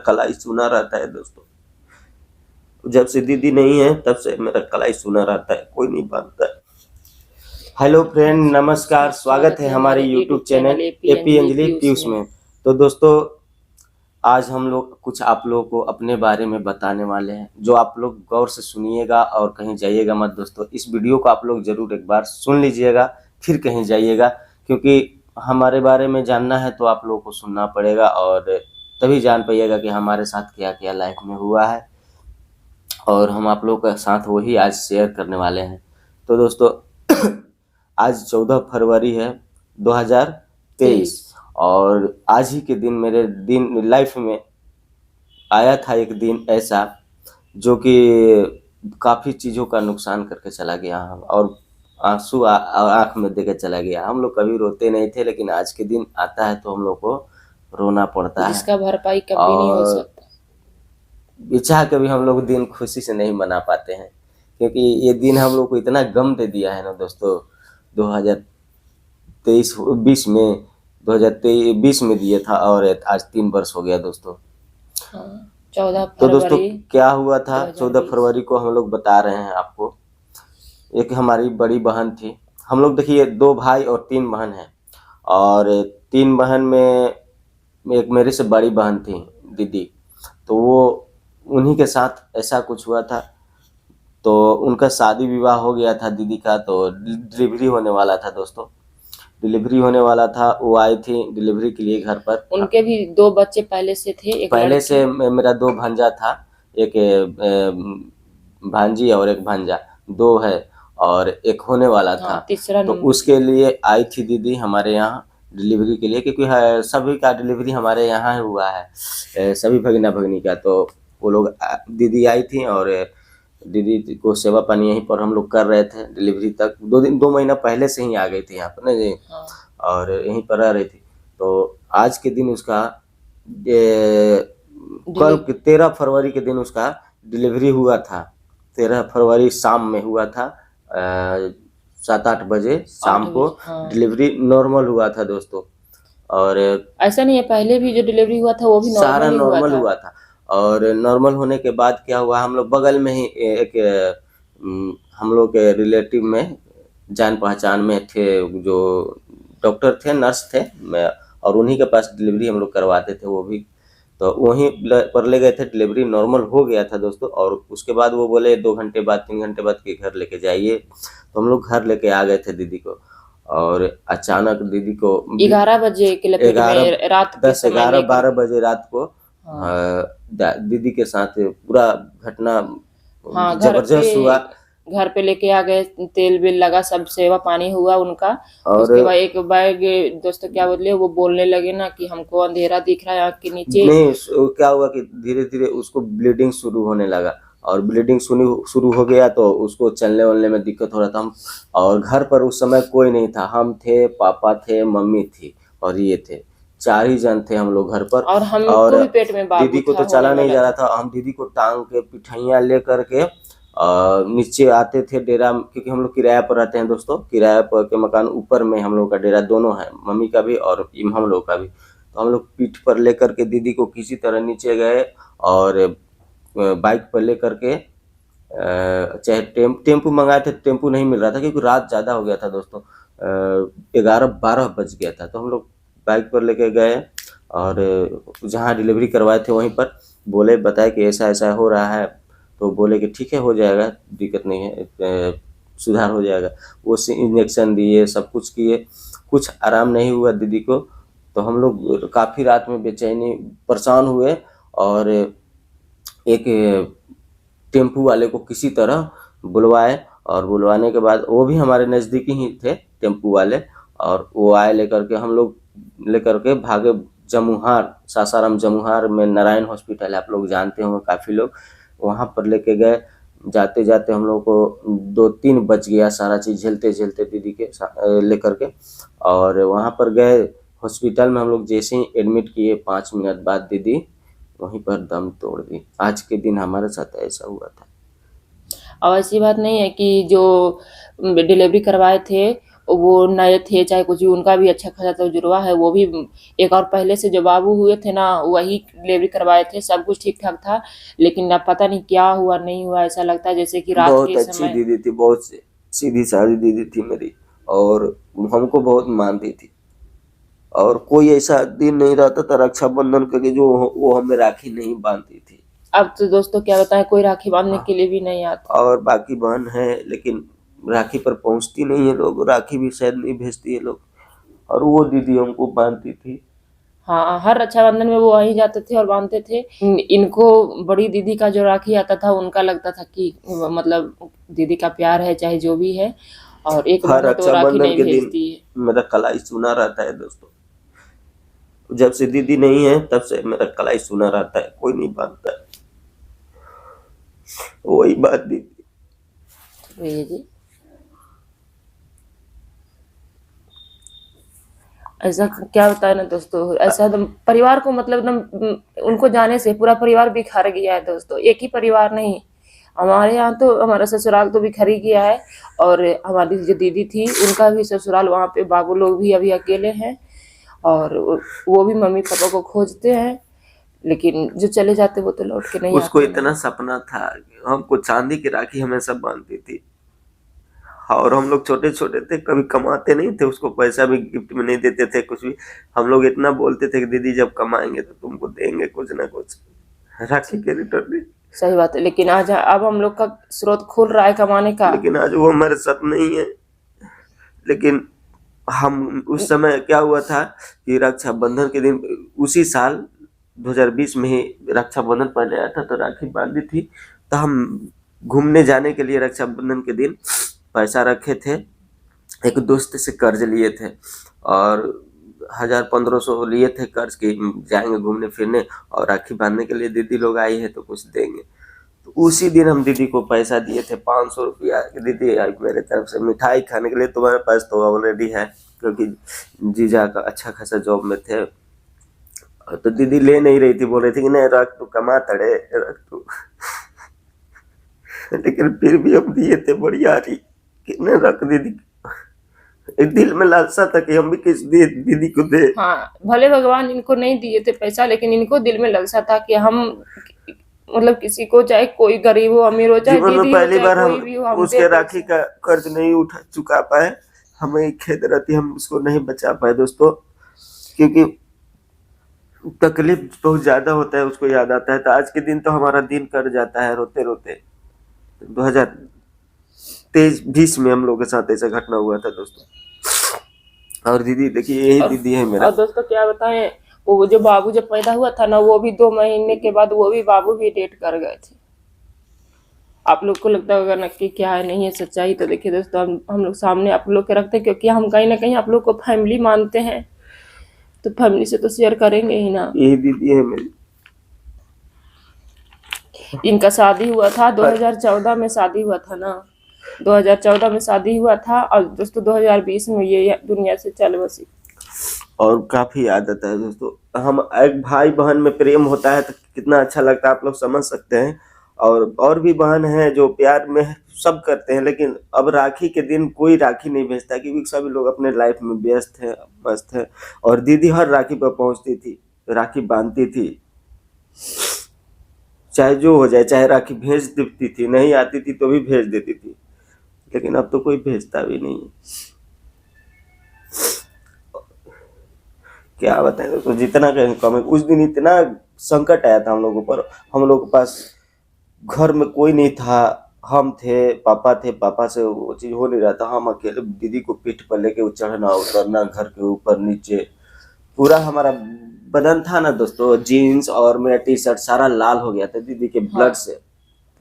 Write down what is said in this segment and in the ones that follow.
कलाई सुना रहता है दोस्तों। जब से दीदी नहीं है तब से मेरा कलाई सुना रहता है, कोई नहीं बांधता है। हेलो फ्रेंड, नमस्कार, स्वागत है हमारे YouTube channel AP Anjali Piyush में। तो दोस्तों आज हम लोग कुछ आप लोगों को अपने बारे में बताने वाले हैं, जो आप लोग गौर से सुनिएगा और कहीं जाइएगा मत दोस्तों। इस वीडियो को आप लोग जरूर एक बार सुन लीजिएगा, फिर कहीं जाइएगा, क्योंकि हमारे बारे में जानना है तो आप लोगों को सुनना पड़ेगा और तभी जान पाइएगा कि हमारे साथ क्या क्या लाइफ में हुआ है, और हम आप लोगों के साथ वही आज शेयर करने वाले हैं। तो दोस्तों आज 14 फरवरी है 2023 और आज ही के दिन मेरे दिन लाइफ में आया था एक दिन ऐसा जो कि काफ़ी चीज़ों का नुकसान करके चला गया और आंसू आँख में देकर चला गया। हम लोग कभी रोते नहीं थे, लेकिन आज के दिन आता है तो हम लोग को रोना पड़ता है, जिसका भरपाई कभी नहीं हो सकता। चाह कभी हम लोग दिन खुशी से नहीं मना पाते हैं, क्योंकि ये दिन हम लोग को इतना गम दे दिया है ना दोस्तों। 2023 में 2020 में दिया था और आज 3 वर्ष हो गया दोस्तों। 14 तो दोस्तों फरवरी क्या हुआ था 14 फरवरी को, हम लोग बता रहे हैं आपको। एक हमारी बड़ी बहन थी, हम लोग देखिए 2 भाई और 3 बहन हैं, और 3 बहन में एक मेरे से बड़ी बहन थी दीदी, तो वो उन्हीं के साथ ऐसा कुछ हुआ था। तो उनका शादी विवाह हो गया था दीदी का, तो डिलीवरी होने वाला था दोस्तों, डिलीवरी होने वाला था। वो आई थी डिलीवरी के लिए घर पर। उनके भी 2 बच्चे पहले से थे, एक पहले से मेरा 2 भांजा था, एक भांजी और एक भांजा, 2 है और एक होने वाला था। तीसरा तो उसके लिए आई थी दीदी हमारे यहाँ डिलीवरी के लिए, क्योंकि सभी का डिलीवरी हमारे यहाँ हुआ है, सभी भगना भगनी का। तो वो लोग दीदी आई थी और दीदी को सेवा पानी यहीं पर हम लोग कर रहे थे डिलीवरी तक। 2 महीना पहले से ही आ गई थी यहाँ पर ना जी, और यहीं पर रह रही थी। तो आज के दिन उसका कल 13 फरवरी के दिन उसका डिलीवरी हुआ था। 13 फरवरी शाम में हुआ था, 7-8 बजे शाम को डिलीवरी नॉर्मल हुआ था दोस्तों। और ऐसा नहीं है, पहले भी जो डिलीवरी हुआ था वो भी सारा नॉर्मल हुआ था। और नॉर्मल होने के बाद क्या हुआ, हम लोग बगल में ही एक हम लोग के रिलेटिव में जान पहचान में थे, जो डॉक्टर थे, नर्स थे, और उन्हीं के पास डिलीवरी हम लोग करवाते थे वो भी। तो वहीं पर ले गए थे, डिलीवरी नॉर्मल हो गया था दोस्तों। और उसके बाद वो बोले 2 घंटे बाद 3 घंटे बाद के घर लेके जाइए। तो हम लोग घर लेके आ गए थे दीदी को, और अचानक दीदी को 11 बजे के लपेट में, रात 10-11-12 बजे रात को दीदी के साथ पूरा घटना जबरदस्त हुआ। घर पे लेके आ गए, तेल बिल लगा, सब सेवा पानी हुआ उनका। और उसके बाद एक बैग दोस्तों क्या बोले, वो बोलने लगे ना कि हमको अंधेरा दिख रहा है आँख के नीचे। नहीं, क्या हुआ कि धीरे धीरे उसको ब्लीडिंग शुरू होने लगा, और ब्लीडिंग शुरू हो गया तो उसको चलने वलने में दिक्कत हो रहा था। और घर पर उस समय कोई नहीं था, हम थे, पापा थे, मम्मी थी और ये थे, 4 ही जन थे हम लोग घर पर। और भी पेट में बाबू दीदी को तो चला नहीं जा रहा था। हम दीदी को टांग के पिठाइयाँ ले करके नीचे आते थे डेरा, क्योंकि हम लोग किराया पर रहते हैं दोस्तों। किराया पर के मकान ऊपर में हम लोग का डेरा दोनों है, मम्मी का भी और हम लोग का भी। तो हम लोग पीठ पर लेकर के दीदी को किसी तरह नीचे गए, और बाइक पर ले करके चाहे टेम्पू मंगाए थे, टेम्पू नहीं मिल रहा था क्योंकि रात ज़्यादा हो गया था दोस्तों, 11-12 बज गया था। तो हम लोग बाइक पर लेके गए और जहाँ डिलीवरी करवाए थे वहीं पर बोले, बताए कि ऐसा ऐसा हो रहा है। तो बोले कि ठीक है, हो जाएगा, दिक्कत नहीं है, सुधार हो जाएगा। वो इंजेक्शन दिए, सब कुछ किए, कुछ आराम नहीं हुआ दीदी को। तो हम लोग काफ़ी रात में बेचैनी परेशान हुए, और एक टेम्पू वाले को किसी तरह बुलवाए, और बुलवाने के बाद वो भी हमारे नज़दीकी ही थे टेम्पू वाले, और वो आए लेकर के, हम लोग लेकर के भागे जमुहार, सासाराम जमुहार में नारायण हॉस्पिटल है, आप लोग जानते होंगे काफ़ी लोग, वहाँ पर लेके गए। जाते जाते हम लोग को 2-3 बज गया, सारा चीज़ झेलते झेलते दीदी के लेकर के। और वहाँ पर गए हॉस्पिटल में, हम लोग जैसे ही एडमिट किए 5 मिनट बाद दीदी वहीं पर दम तोड़ दी। आज के दिन हमारे साथ ऐसा हुआ था। और ऐसी बात नहीं है कि जो डिलीवरी करवाए थे वो नए थे चाहे कुछ भी, उनका भी अच्छा खासा तजुर्बा है। वो भी एक और पहले से जो बाबू हुए थे ना, वही डिलीवरी करवाए थे, सब कुछ ठीक ठाक था। लेकिन अब पता नहीं क्या हुआ नहीं हुआ, ऐसा लगता है जैसे कि रात बहुत के अच्छी समय। दीदी थी, बहुत सीधी सादी दीदी थी मेरी, और हमको बहुत मानती थी। और कोई ऐसा दिन नहीं रहता था रक्षाबंधन का कि जो वो हमें राखी नहीं बांधती थी। अब तो दोस्तों क्या बताएं, कोई राखी बांधने के लिए भी नहीं आता। और बाकी बहन है लेकिन राखी पर पहुंचती नहीं है लोग, राखी भी शायद नहीं भेजती है लोग, और वो दीदी हमको बांधती थी। हाँ, हर रक्षाबंधन में वो वहीं जाते थे और बांधते थे। इनको बड़ी दीदी का जो राखी आता था, उनका लगता था कि मतलब दीदी का प्यार है चाहे जो भी है, और एक हर बहन है तो राखी रक्षाबंधन नहीं के दिन भेजती है। मेरा कलाई सुना रहता है दोस्तों। जब से दीदी नहीं है तब से मेरा कलाई सुना रहता है, कोई नहीं बांधता है। वही बात दीदी। ये जी ऐसा क्या होता है ना दोस्तों, ऐसा एकदम परिवार को मतलब एकदम उनको जाने से पूरा परिवार बिखर गया है दोस्तों। एक ही परिवार नहीं, हमारे यहाँ तो हमारा ससुराल तो बिखर ही गया है, और हमारी जो दीदी थी उनका भी ससुराल, वहाँ पे बाबू लोग भी अभी अकेले हैं, और वो भी मम्मी पापा को खोजते हैं, लेकिन जो चले जाते वो तो लौट के नहीं उसको आते ना। इतना सपना था, हमको चांदी की राखी हमेशा बांधती थी। और हम लोग छोटे छोटे थे, कभी कमाते नहीं थे, उसको पैसा भी गिफ्ट में नहीं देते थे कुछ भी। हम लोग इतना बोलते थे कि दीदी जब कमाएंगे तो तुमको देंगे कुछ ना कुछ राखी के रिटर्न में। सही बात है, लेकिन आज अब हम लोग का स्रोत खुल रहा है कमाने का। लेकिन आज वो हमारे साथ नहीं है। लेकिन हम उस समय क्या हुआ था कि रक्षाबंधन के दिन उसी साल 2020 में ही रक्षाबंधन पहले आया था, तो राखी बांधी थी। तो हम घूमने जाने के लिए रक्षाबंधन के दिन पैसा रखे थे, एक दोस्त से कर्ज लिए थे, और 1000-1500 लिए थे कर्ज के, जाएंगे घूमने फिरने और राखी बांधने के लिए, दीदी लोग आई है तो कुछ देंगे। तो उसी दिन हम दीदी को पैसा दिए थे 500 रुपया, दीदी मेरे तरफ से मिठाई खाने के लिए, तुम्हारे पास तो ऑलरेडी है, क्योंकि जीजा का अच्छा खासा जॉब में थे। तो दीदी ले नहीं रही थी, बोल रही थी कि नहीं रख तू, कमा तड़े रख तू। लेकिन फिर भी हम दिए थे बढ़िया रही कि नहीं रख दीदी। एक दिल में लालसा था कि हम भी किस दीदी को दे। हाँ, भले भगवान इनको नहीं दिए थे पैसा, लेकिन इनको दिल में ललसा था कि हम मतलब किसी को, चाहे कोई गरीब हो अमीर हो, चाहे जीवन में दीदी हो पहली चाहे बार कोई भी हो, हम हम उसके दे राखी का कर्ज नहीं उठा चुका पाए, हमें खेद रहती, हम उसको नहीं बचा पाए दोस्तों, क्योंकि तकलीफ बहुत ज्यादा होता है, उसको याद आता है। तो आज के दिन तो हमारा दिन कट जाता है रोते रोते। 2023-20 में हम लोग के साथ ऐसा घटना हुआ था दोस्तों। और दीदी देखिए, यही दीदी है मेरा। और दोस्तों क्या बताएं, वो जो बाबू जब पैदा हुआ था ना, वो भी 2 महीने के बाद वो भी बाबू भी डेट कर गए थे। आप लोग को लगता होगा ना कि क्या है, नहीं है सच्चाई। तो देखिए दोस्तों, हम लोग सामने आप लोग के रखते हैं, क्योंकि हम कहीं ना कहीं आप लोग को फैमिली मानते हैं, तो फैमिली से तो शेयर करेंगे ही ना। यही दीदी है मेरी। इनका शादी हुआ था 2014 में, शादी हुआ था ना, 2014 में शादी हुआ था, और दोस्तों 2020 में ये दुनिया से चल बसी। और काफी याद आता है दोस्तों। हम एक भाई बहन में प्रेम होता है तो कितना अच्छा लगता है, आप लोग समझ सकते हैं। और भी बहन हैं जो प्यार में सब करते हैं, लेकिन अब राखी के दिन कोई राखी नहीं भेजता, क्योंकि सभी लोग अपने लाइफ में व्यस्त है, मस्त है। और दीदी हर राखी पर पहुंचती थी, राखी बांधती थी, चाहे जो हो जाए, चाहे राखी भेज देती थी, नहीं आती थी तो भी भेज देती थी। लेकिन अब तो कोई भेजता भी नहीं है। क्या बताएं दोस्तों, जितना कहें कम है। उस दिन इतना संकट आया था हम लोगों पर, हम लोग के पास घर में कोई नहीं था, हम थे, पापा से वो चीज हो नहीं रहा था। हम अकेले दीदी को पीठ पर लेके चढ़ना उतरना, घर के ऊपर नीचे, पूरा हमारा बदन था ना दोस्तों, जीन्स और मेरा टी शर्ट सारा लाल हो गया था दीदी के ब्लड से।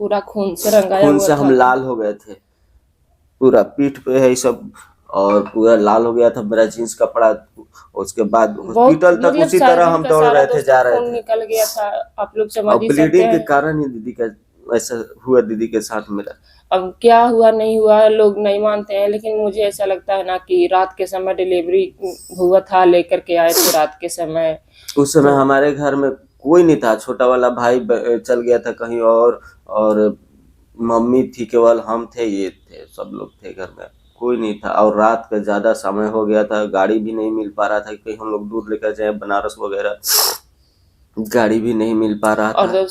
पूरा खून से रंगाया खून हुआ से था। हम लाल हो गए थे, पूरा पीठ पे है ये सब, और पूरा लाल हो गया था मेरा जीन्स कपड़ा। उसके बाद हॉस्पिटल तक मतलब उसी तरह शरीर हम का दौड़ सारा रहे थे, दोस्तों जा रहे खून थे। निकल गया था, आप लोग समझ और ही सकते ब्लीडिंग के हैं। कारण ही दीदी का ऐसा हुआ, दीदी के साथ मेरा। अब क्या हुआ नहीं हुआ लोग नहीं मानते हैं, लेकिन मुझे ऐसा लगता है ना कि रात के समय डिलीवरी हुआ था, लेकर के आए थे रात के समय। उस समय हमारे घर में कोई नहीं था, छोटा वाला भाई चल गया था कहीं और मम्मी थी केवल, हम थे, ये थे, सब लोग थे घर में, कोई नहीं था, और रात का ज़्यादा समय हो गया था, गाड़ी भी नहीं मिल पा रहा था, कहीं हम लोग दूर लेकर जाए बनारस वगैरह, गाड़ी भी नहीं मिल पा रहा और था।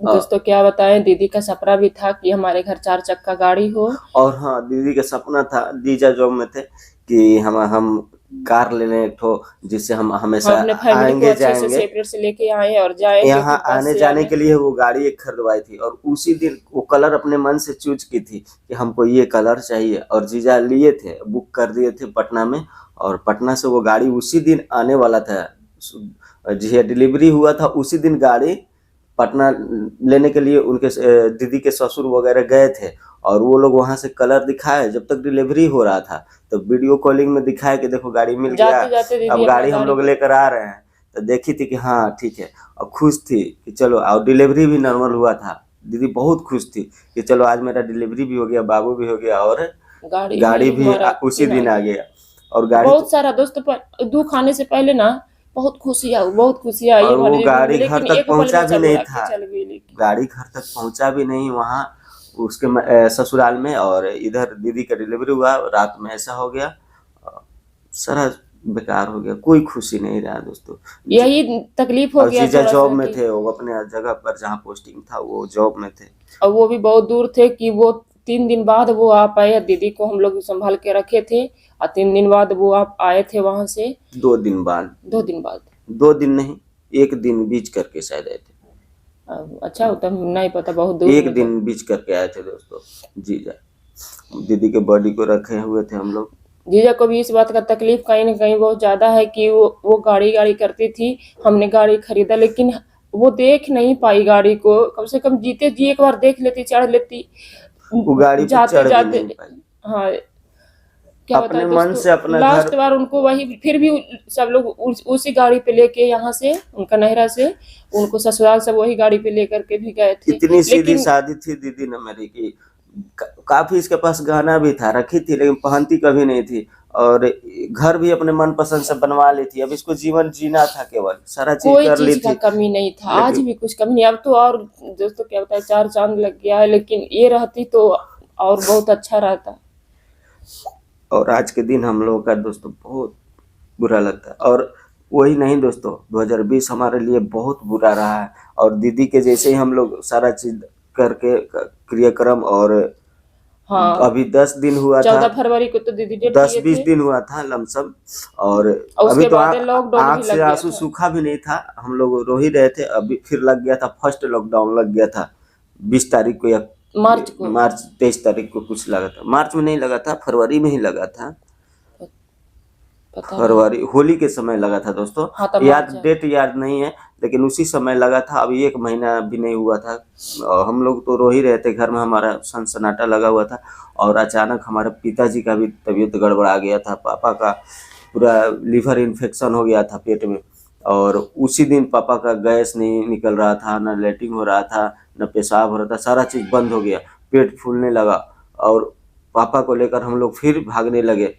दोस्तों क्या बताएं, दीदी का सपना भी था कि हमारे घर 4 चक्का गाड़ी हो। और हाँ, दीदी का सपना था, जीजा जॉब में थे, कि हम कार ले लें एक ठो, जिससे हम हमेशा हम अपने फैमिली को आएंगे अच्छे से जाएंगे। सेपरेट से लेके आए और जाए, यहाँ क्योंकि बस आने से जाने आने। के लिए वो गाड़ी एक खरीदवाई थी, और उसी दिन वो कलर अपने मन से चूज की थी कि हमको ये कलर चाहिए, और जीजा लिए थे, बुक कर दिए थे पटना में, और पटना से वो गाड़ी उसी दिन आने वाला था। जी, डिलीवरी हुआ था उसी दिन गाड़ी पटना लेने के लिए उनके दीदी के ससुर वगैरह गए थे, और वो लोग वहां से कलर दिखाए, जब तक डिलीवरी हो रहा था तो वीडियो कॉलिंग में दिखाए कि देखो गाड़ी मिल गया, जाते जाते दीदी अब अपना गाड़ी हम लोग गाड़ी लेकर आ रहे हैं। तो देखी थी कि हाँ ठीक है, और खुश थी कि चलो, और डिलीवरी भी नॉर्मल हुआ था। दीदी बहुत खुश थी कि चलो आज मेरा डिलीवरी भी हो गया, बाबू भी हो गया, और गाड़ी भी हमारा उसी दिन आ गया। और गाड़ी बहुत सारा दोस्तों पर दुख आने से पहले ना बहुत खुशियाँ आई और वो हमारे जीवन में, गाड़ी घर लेकिन तक एक पल पहुंचा में भी सब नहीं उड़ा के था, चल गई। लेकिन गाड़ी घर तक पहुंचा भी नहीं वहाँ उसके ससुराल में, और इधर दीदी का डिलीवरी हुआ, रात में ऐसा हो गया, सारा बेकार हो गया, कोई खुशी नहीं रहा दोस्तों। यही तकलीफ हो और गया जीजा थोड़ा जॉब सा में कि, थे, वो अपने जगह पर जहाँ पोस्टिंग था वो जॉब में थे। और वो भी बहुत दूर थे कि वो 3 दिन बाद वो आ पाए। दीदी को हम लोग संभाल के रखे थे, और 3 दिन बाद वो आप आए थे वहां से। 2 दिन बाद, 2 दिन बाद। 2 दिन नहीं, 1 दिन बीच करके शायद आए थे, अच्छा होता नहीं पता, बहुत दूर 1 दिन में बीच करके आए थे दोस्तों। जीजा दीदी के बॉडी को रखे हुए थे हम लोग। जीजा को भी इस बात का तकलीफ कहीं ना कहीं बहुत ज्यादा है कि वो गाड़ी करती थी। हमने गाड़ी खरीदा, लेकिन वो देख नहीं पाई गाड़ी को। कम से कम जीते जी एक बार देख लेती, चढ़ लेती, वो गाड़ी पे जाते चढ़ भी जाते। नहीं पाई, हाँ, क्या अपने बताए मन दोस्तों, से अपना घर। लास्ट बार उनको वही, फिर भी सब लोग उसी गाड़ी पे लेके, यहाँ से उनका नहरा से उनको ससुराल सब वही गाड़ी पे लेकर के भी गए थे। इतनी सीधी लेकिन शादी थी दीदी ने मेरी की, काफी इसके पास गहना भी था, रखी थी, लेकिन पहनती कभी नहीं थी, और घर भी अपने मन पसंद से बनवा ली थी। अब इसको जीवन जीना था, केवल सारा चीज कोई कर ली चीज का थी, कमी नहीं था, आज लेकिन भी कुछ कमी नहीं। अब तो और दोस्तों क्या बताए, 4 चांद लग गया है, लेकिन ये रहती तो और बहुत अच्छा रहता। और आज के दिन हम लोगों का दोस्तों बहुत बुरा लगता है। और वही नहीं दोस्तों, 2020 हमारे लिए बहुत बुरा रहा है, और दीदी के जैसे ही हम लोग सारा चीज करके क्रियाक्रम, और हाँ, अभी 10 दिन हुआ था, 14 फरवरी को तो दीदी डेट दस किए बीस थे, दिन हुआ था लमसम। और और अभी उसके तो बाद लॉकडाउन भी आंख से लग गया आंसू था। सूखा भी नहीं था, हम लोग रो ही रहे थे। अभी फिर लग गया था, फर्स्ट लॉकडाउन लग गया था 20 तारीख को, या मार्च को, मार्च 23 तारीख को कुछ लगा था। मार्च में नहीं लगा था, फरवरी में ही लगा था, पता नहीं। फरवरी होली के समय लगा था दोस्तों। हाँ, तब याद, मार्च है। डेट याद नहीं है, लेकिन उसी समय लगा था। अभी 1 महीना भी नहीं हुआ था, और हम लोग तो रो ही रहे थे, घर में हमारा सनसनाटा लगा हुआ था। और अचानक हमारे पिताजी का भी तबीयत गड़बड़ा गया था, पापा का पूरा लीवर इन्फेक्शन हो गया था पेट में, और उसी दिन पापा का गैस नहीं निकल रहा था, न लेटिंग हो रहा था, न पेशाब हो रहा था, सारा चीज़ बंद हो गया, पेट फूलने लगा, और पापा को लेकर हम लोग फिर भागने लगे।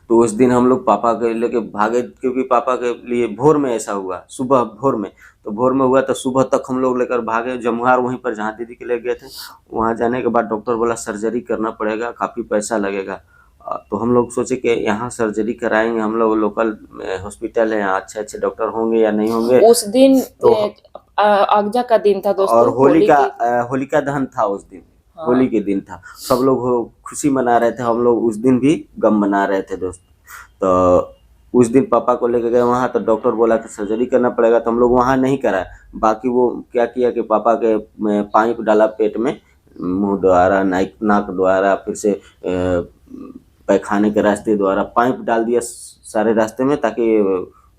तो उस दिन हम लोग पापा के लेके भागे, क्योंकि पापा के लिए भोर में ऐसा हुआ, सुबह भोर में, तो भोर में हुआ तो सुबह तक हम लोग लेकर भागे जमुहार, वहीं पर जहाँ दीदी के ले गए थे। वहाँ जाने के बाद डॉक्टर बोला सर्जरी करना पड़ेगा, काफ़ी पैसा लगेगा। तो हम लोग सोचे कि यहाँ सर्जरी कराएंगे, हम लोग लोकल हॉस्पिटल है यहाँ, अच्छे अच्छे डॉक्टर होंगे या नहीं होंगे। उस दिन तो आगजा का दिन था और दोस्तों, होलिका दहन था उस दिन, हाँ। होली के दिन था, सब लोग खुशी मना रहे थे, हम लोग उस दिन भी गम मना रहे थे दोस्त। तो उस दिन पापा को लेके गए वहाँ, तो डॉक्टर बोला कि सर्जरी करना पड़ेगा, तो हम लोग वहाँ नहीं कराए। बाकी वो क्या किया कि पापा के पाइप डाला पेट में, मुंह द्वारा, नाक द्वारा, फिर से पैखाने के रास्ते द्वारा पाइप डाल दिया सारे रास्ते में, ताकि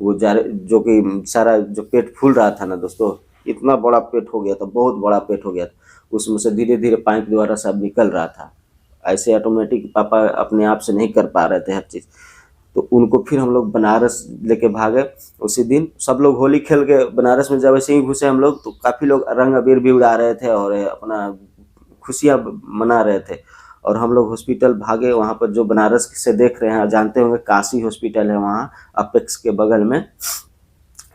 वो जो कि सारा जो पेट फूल रहा था ना दोस्तों, इतना बड़ा पेट हो गया था, बहुत बड़ा पेट हो गया था, उसमें से धीरे धीरे पाइप द्वारा सब निकल रहा था। ऐसे ऑटोमेटिक पापा अपने आप से नहीं कर पा रहे थे हर चीज़। तो उनको फिर हम लोग बनारस लेके भागे। उसी दिन सब लोग होली खेल के बनारस में, जब ऐसे ही घुसे हम लोग, तो काफ़ी लोग रंग अबीर भी उड़ा रहे थे और अपना खुशियाँ मना रहे थे। और हम लोग हॉस्पिटल भागे, वहाँ पर जो बनारस से देख रहे हैं, जानते होंगे, काशी हॉस्पिटल है वहाँ अपेक्स के बगल में,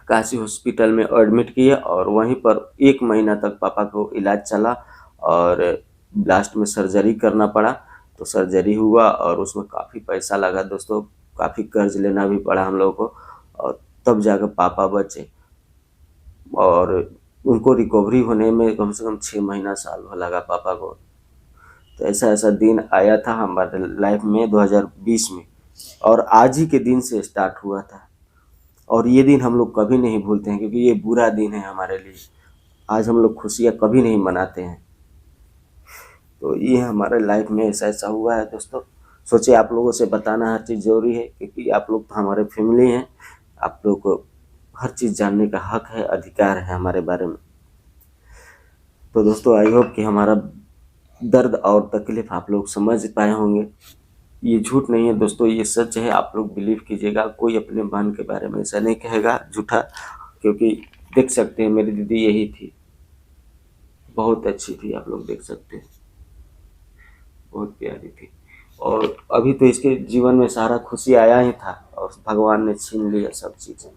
काशी हॉस्पिटल में एडमिट किए, और वहीं पर 1 महीना तक पापा को इलाज चला, और लास्ट में सर्जरी करना पड़ा। तो सर्जरी हुआ और उसमें काफ़ी पैसा लगा दोस्तों, काफ़ी कर्ज लेना भी पड़ा हम लोगों को, और तब जाकर पापा बचे। और उनको रिकवरी होने में कम से कम 6 महीना साल भर लगा पापा को। तो ऐसा दिन आया था हमारे लाइफ में 2020 में, और आज ही के दिन से स्टार्ट हुआ था। और ये दिन हम लोग कभी नहीं भूलते हैं, क्योंकि ये बुरा दिन है हमारे लिए। आज हम लोग खुशियाँ कभी नहीं मनाते हैं। तो ये हमारे लाइफ में ऐसा हुआ है दोस्तों। सोचे आप लोगों से बताना हर चीज़ ज़रूरी है, क्योंकि आप लोग तो हमारे फैमिली हैं, आप लोग को हर चीज़ जानने का हक है, अधिकार है हमारे बारे में। तो दोस्तों आई होप कि हमारा दर्द और तकलीफ आप लोग समझ पाए होंगे। ये झूठ नहीं है दोस्तों, ये सच है, आप लोग बिलीव कीजिएगा। कोई अपने बहन के बारे में ऐसा नहीं कहेगा झूठा, क्योंकि देख सकते हैं मेरी दीदी यही थी, बहुत अच्छी थी, आप लोग देख सकते हैं, बहुत प्यारी थी। और अभी तो इसके जीवन में सारा खुशी आया ही था, और भगवान ने छीन लिया सब चीज़।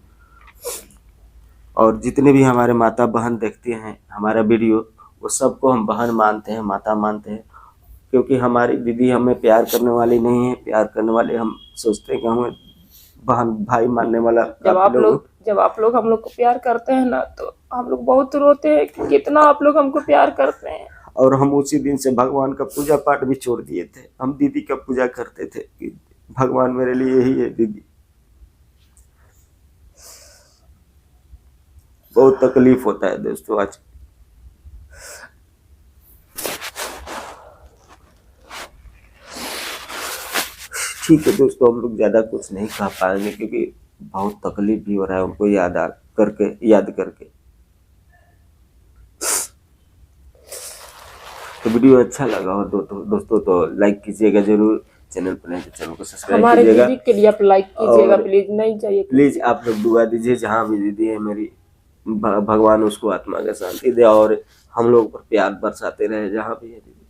और जितने भी हमारे माता बहन देखते हैं हमारा वीडियो, वो सबको हम बहन मानते हैं, माता मानते हैं, क्योंकि हमारी दीदी हमें प्यार करने वाली नहीं है। प्यार करने वाले हम सोचते हैं कि हमें बहन भाई मानने वाला। जब आप लोग हम लोग को प्यार करते हैं ना, तो हम लोग बहुत रोते हैं कि कितना आप लोग हमको प्यार करते हैं। और हम उसी दिन से भगवान का पूजा पाठ भी छोड़ दिए थे। हम दीदी का पूजा करते थे कि भगवान मेरे लिए यही है दीदी। बहुत तकलीफ होता है दोस्तों आज। ठीक है दोस्तों, हम लोग ज़्यादा कुछ नहीं कह पाएंगे, क्योंकि बहुत तकलीफ भी हो रहा है उनको याद करके। तो वीडियो अच्छा लगा हो दोस्तों तो लाइक कीजिएगा जरूर। चैनल पर नहीं तो चैनल को सब्सक्राइब कीजिएगा। हमारे दीदी के लिए आप लाइक कीजिएगा प्लीज, नहीं चाहिए प्लीज आप लोग दुआ दीजिए, जहाँ भी दीदी है मेरी, भगवान उसको आत्मा का शांति दे, और हम लोग पर प्यार बरसाते रहे जहाँ भी है दीदी।